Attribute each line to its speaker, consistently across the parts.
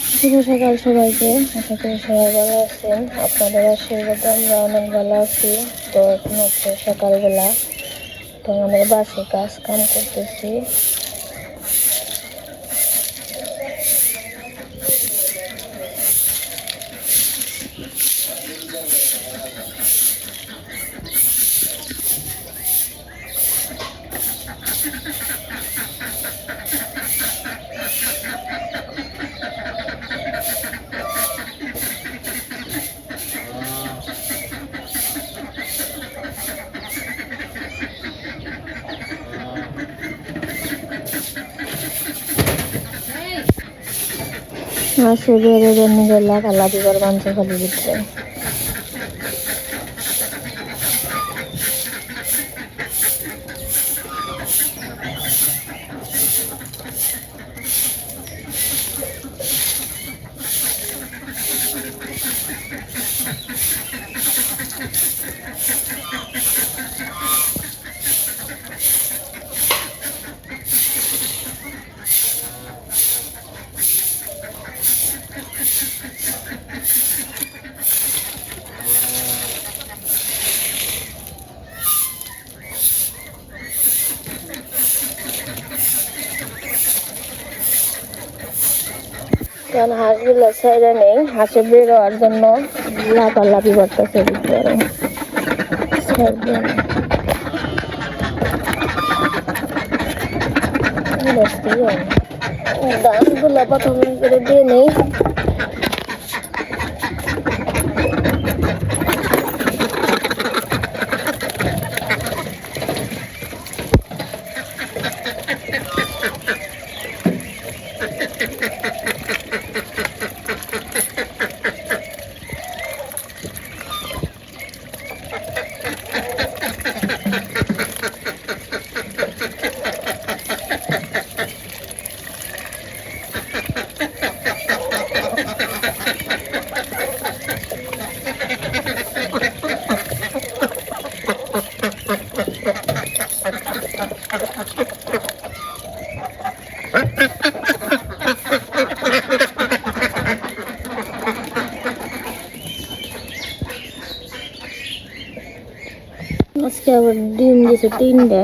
Speaker 1: শুভ সকাল সবাইকে। আশা করি সবাই ভালো আছেন। আপনাদের আশীর্বাদে আমরা অনেক ভালো আছি। তো এখন হচ্ছে সকালবেলা, তো আমাদের বাসে কাজ কাম করতেছি। আসে বেড়ে বেড়ে গেলা কালা দিবার বাঞ্চে খালি দিচ্ছে। কারণ হাঁসগুলো ছেড়ে নেই, হাঁসে বেরোয়ার জন্য লাফালাফি করতেছে ভিতরে। ধানগুলো প্রথমে করে দিয়ে নেই। আজকে আবার ডিম দিছে 3টা।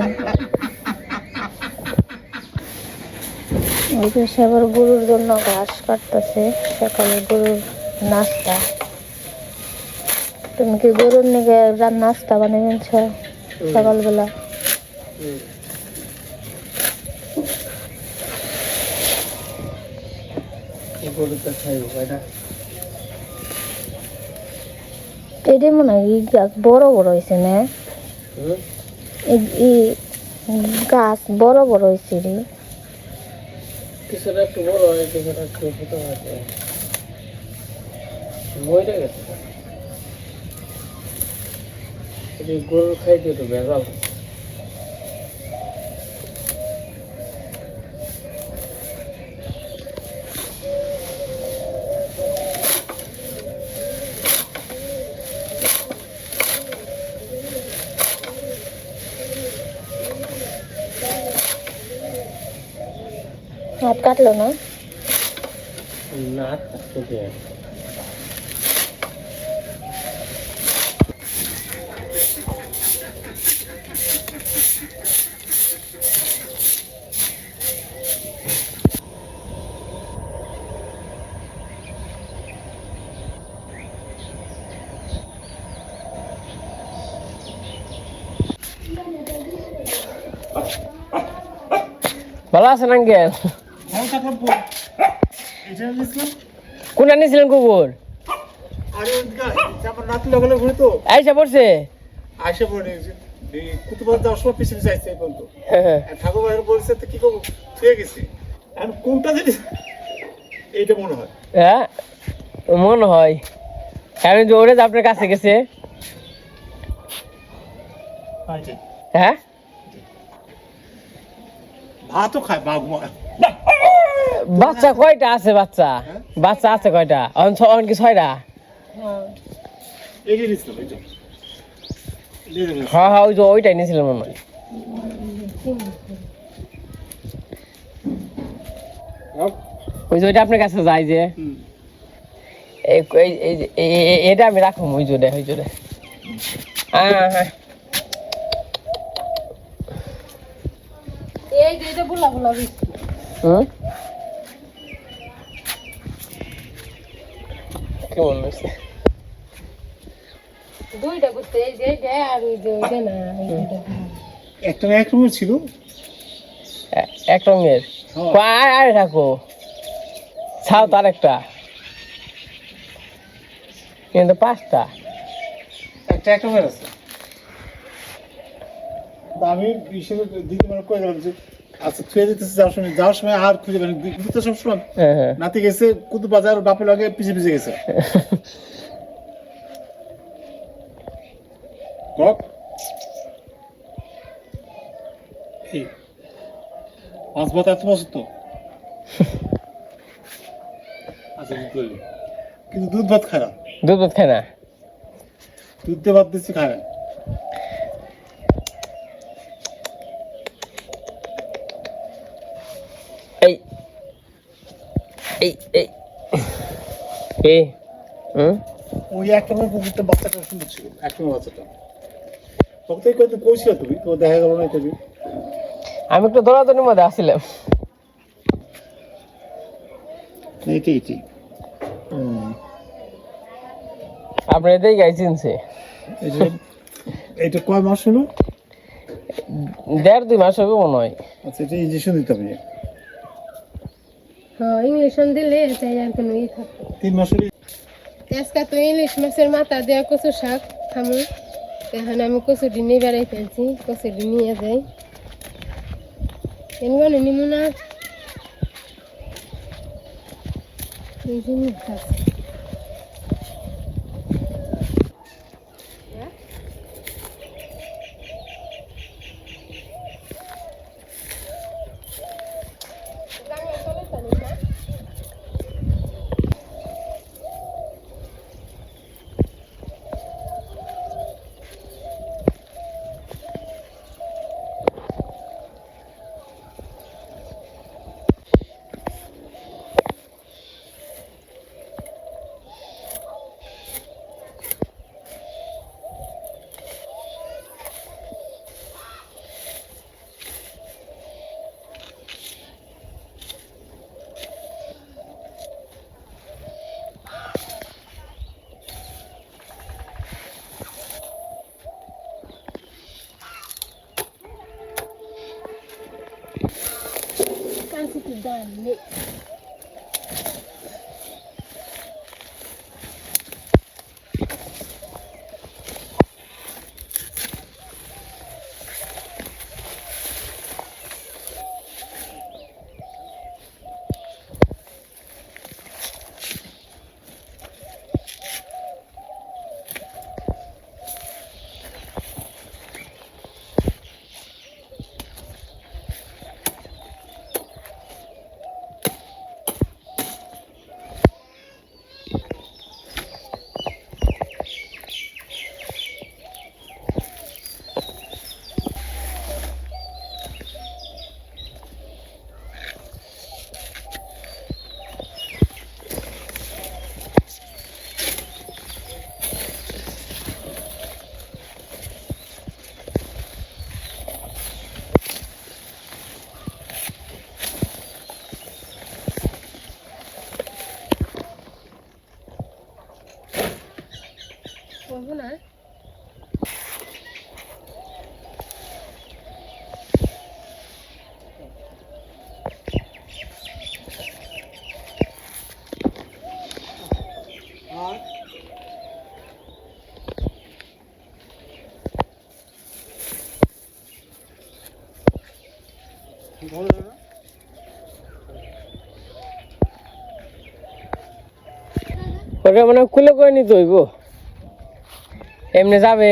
Speaker 1: ওই পাশে আবার গরুর জন্য ঘাস কাটতেছে, সকালে গরুর নাস্তা। তুমি কি গরুর নাকি নাস্তা বানিয়ে নিচ্ছ সকালবেলা? এটা মনে হয় বড় বড় হয়েছে না? গাছ বড় বড় হয়েছে রে।
Speaker 2: কিছুটা একটু বড় হয়, কিছুটা একটু ছোট হয়। মরে গেছে গরুর খাইতে একটু ভেজাল।
Speaker 1: হাত কাটলো না?
Speaker 2: না, কাটতে ভালো আছেন আঙ্কেল? কোনটা নিয়েছিলেন কুকুর? আইসা পড়ছে। হ্যাঁ মনে হয় আমি দৌড়ে আপনার কাছে গেছে। হ্যাঁ
Speaker 3: ভাতও খায়
Speaker 2: বাচ্চা কয়টা আছে? বাচ্চা আছে কয়টা? কি 6টা? হ্যাঁ হ্যাঁ ওই যে ওইটাই নিয়েছিলাম মনে হয়। ওই যে ওইটা আপনার কাছে যায় যে এটা আমি রাখুম ওই জোরে হ্যাঁ হ্যাঁ
Speaker 1: এই যে এটা বুলা বুলা বিস্কুট
Speaker 2: কেমন হয়েছে
Speaker 1: দুইটা করতে এই যে এটা আর ওই যে ওইটা না এই দুইটা
Speaker 3: একটা না এক রকমের ছিল
Speaker 2: এক রঙের আরে থাকো ছাও তার একটা কিন্তু 5টা
Speaker 3: একটা এক রকমের আছে আমি হিসেবে দিদি মানে কয়ে গেলাম যে আচ্ছা ছুঁয়ে দিতেছে যাওয়ার সময় আর খুঁজে পাবেন দিদি তো সবসময় নাতি গেছে কুতু বাজার বাপের আগে পিছিয়ে গেছে কক এই মাছ ভাত এত বছর তো আচ্ছা কিন্তু দুধ ভাত খায় না
Speaker 2: দুধ ভাত খায় না
Speaker 3: দুধ দিয়ে ভাত দিচ্ছি খায় না
Speaker 2: এই এই এই এই
Speaker 3: ওই একটা কুকুরটা বাচ্চাটা সুন্দর ছিল একটা বাচ্চাটা তোকে কত কইছিল তুমি তো দেখা গেল না তুমি
Speaker 2: আমি একটু দৌড়াদৌড়ির মধ্যে আসছিলাম
Speaker 3: এইটি
Speaker 2: আপনি এটাই গাইছেনছে
Speaker 3: এটা কয় মাস হলো
Speaker 2: 1.5-2 মাস হবে মনে হয়
Speaker 3: আচ্ছা এটা ইনজেকশন দিতে হবে
Speaker 1: হ্যাঁ ইংলিশন দিলে তাই আর কোনো ই থাকে
Speaker 3: 3 মাস হলে
Speaker 1: আজকে তো ইলিশ মাছের মাথা দেওয়া কচু শাক খামু এখন আমি কচুটি নিয়ে বেড়াই ফেলছি কচুটি নিয়ে যাই এমন নিমু না এই জিনিস খাচ্ছি Kasih dan ni. Benar.
Speaker 2: ওকে মানে খুলে করে নিতে হইব এমনি যাবে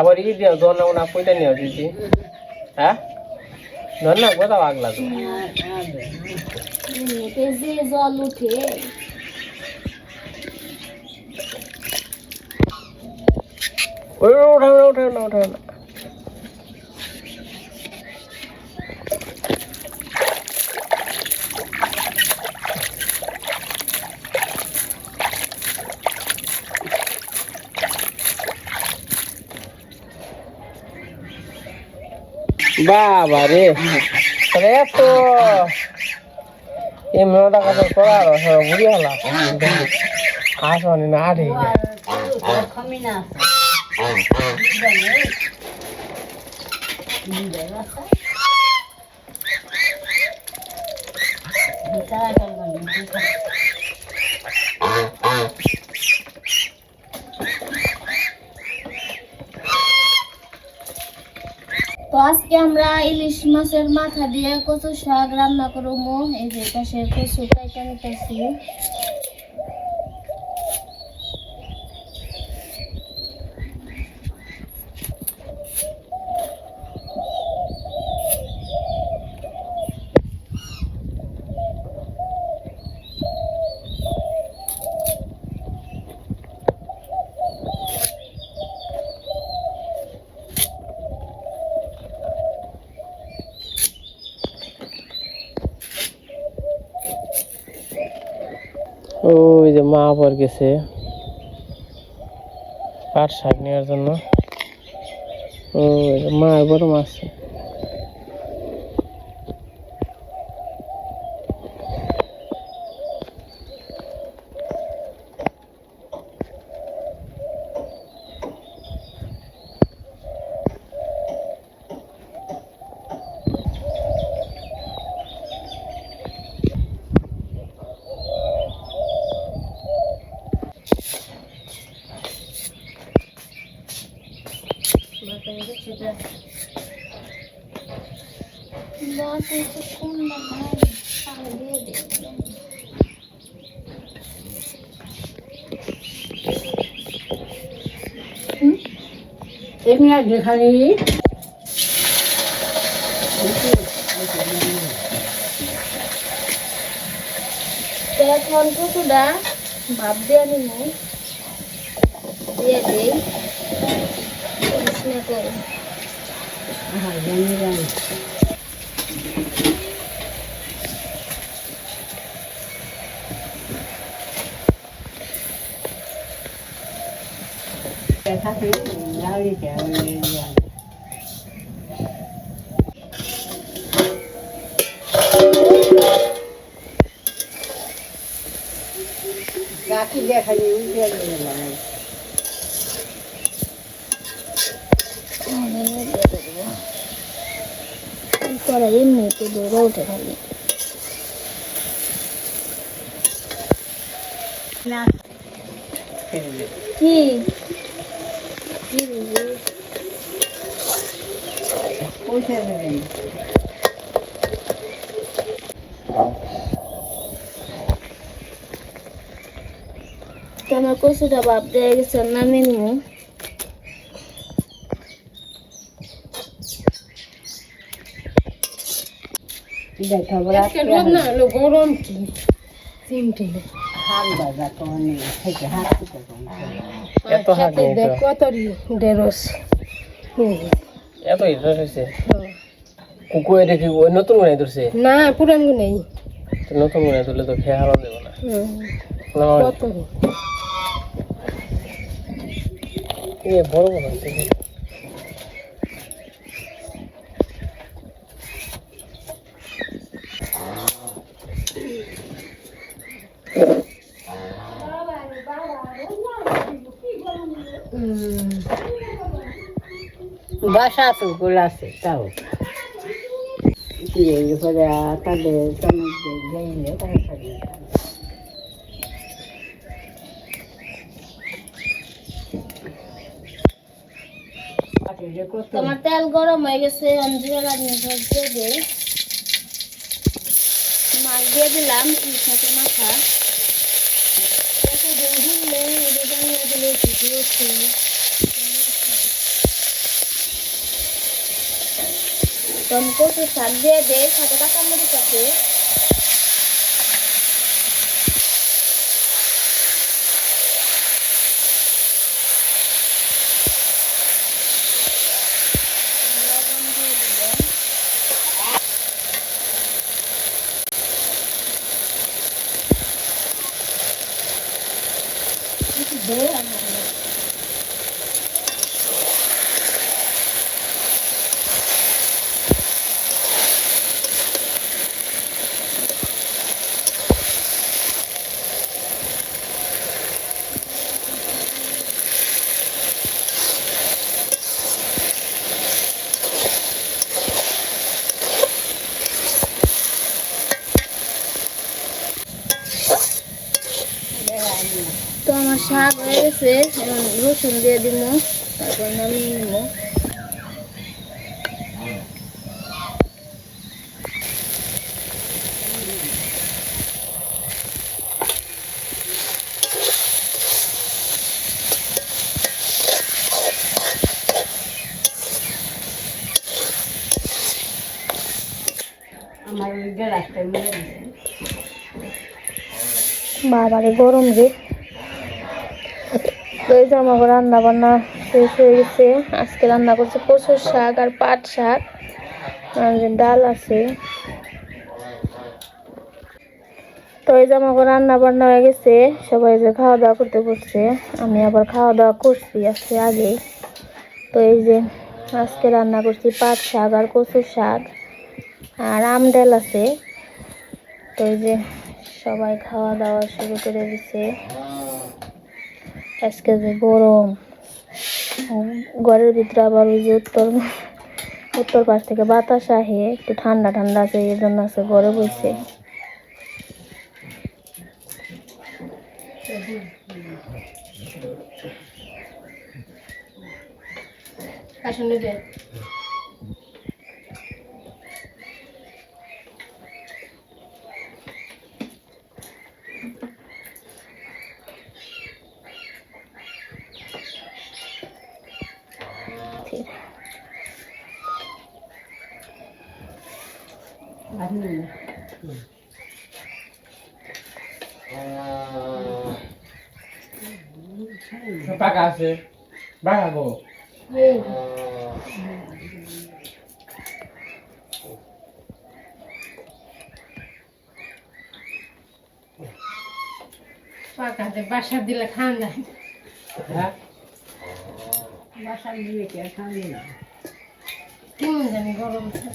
Speaker 2: আবার ই দিও ধর না কইটা নিও দিদি হ্যাঁ ধর না কোথাও আগ লাগবে
Speaker 1: যে জল উঠে
Speaker 2: ওই ওঠা না বাবা রে রে তো এই মেয়েটা কাছে করার বুড়ি হলা আসনি না ঠিক
Speaker 1: তো আজকে আমরা ইলিশ মাছের মাথা দিয়ে কচু শাক রান্না করবো। এই যে পাশে কচু কাইটা নিতেছি।
Speaker 2: ওই যে মা আবার গেছে পাট শাক নেওয়ার জন্য। ওই যে মা বড় মাছ
Speaker 4: যেখানে
Speaker 1: এখন কচুটা ভাপ দিয়ে নিব, দিয়ে দিই করে।
Speaker 4: দেখানি
Speaker 1: পরে এমনিতে দৌড়ে উঠে খালি কি
Speaker 4: পয়সা দেবেন
Speaker 1: আমার কচুটা ভাপ দিয়ে গেছে, নামিয়ে নিব।
Speaker 4: গরম কি চিমটে হাত বাজা তো অনেক থেকে হাত
Speaker 2: এত হাত নেই তো।
Speaker 4: কতরি দেড়শ
Speaker 2: এত ইন্টারেস্ট হয়েছে কুকুরে দেখি ওই নতুন গুণাই ধরছে
Speaker 4: না পুরান গো নেই
Speaker 2: নতুন গুণাই ধরলে তো খেয়ে হারানো দেবো না
Speaker 4: কতরি
Speaker 2: এ বড় বড় আছে
Speaker 4: বাসা তো গোল আছে তাও তাদের যাইলে
Speaker 1: তোমার তেল গরম হয়ে গেছে, জিরা লাগিয়ে দিয়ে দিই। মাছ দিয়ে দিলাম ইলিশ মাথা। তো আমি কচুর শাক দিয়ে দেই, সাথে কাঁচামরিচ আছে। লবণ দিয়ে দিলাম। তো আমার শাক হয়ে গেছে, এখন রসুন দিয়ে দিব, তারপর নামিয়ে নিব।
Speaker 4: আমার ওই গ্যাসটা মেরে দিছে।
Speaker 1: বাবারে গরম রে। তো এই যে আমার রান্না বান্না শেষ হয়ে গেছে। আজকে রান্না করছে কচুর শাক আর পাট শাক, আর যে ডাল আছে। তো এই যে আমার রান্না বান্না হয়ে গেছে, সবাই যে খাওয়া দাওয়া করতে বসছে। আমি আবার খাওয়া দাওয়া করছি আজকে আগেই। তো এই যে আজকে রান্না করছি পাট শাক আর কচুর শাক আর আম ডাল আছে। তো এই যে সবাই খাওয়া দাওয়া শুরু করে দিছে। আজকে যে গরম, ঘরের ভিতরে আবার ওই যে উত্তর পাশ থেকে বাতাস আহে, একটু ঠান্ডা ঠান্ডা আছে, এই জন্য আছে ঘরে বসে।
Speaker 4: আসলে যে
Speaker 2: পাকা আছে, বাগাবো।
Speaker 4: পাকাতে বাসা দিলে খান যায়।
Speaker 2: হ্যাঁ,
Speaker 4: বাসা দিলে কি আর খান যায় না? কেমন জানি গরম থাকে।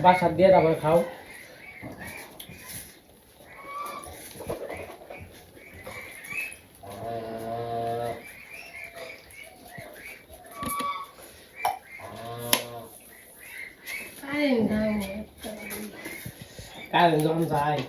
Speaker 2: বাসার দিয়ে তারপরে খাও।
Speaker 4: কারেন্ট দাও
Speaker 2: কারেন্ট যখন যায়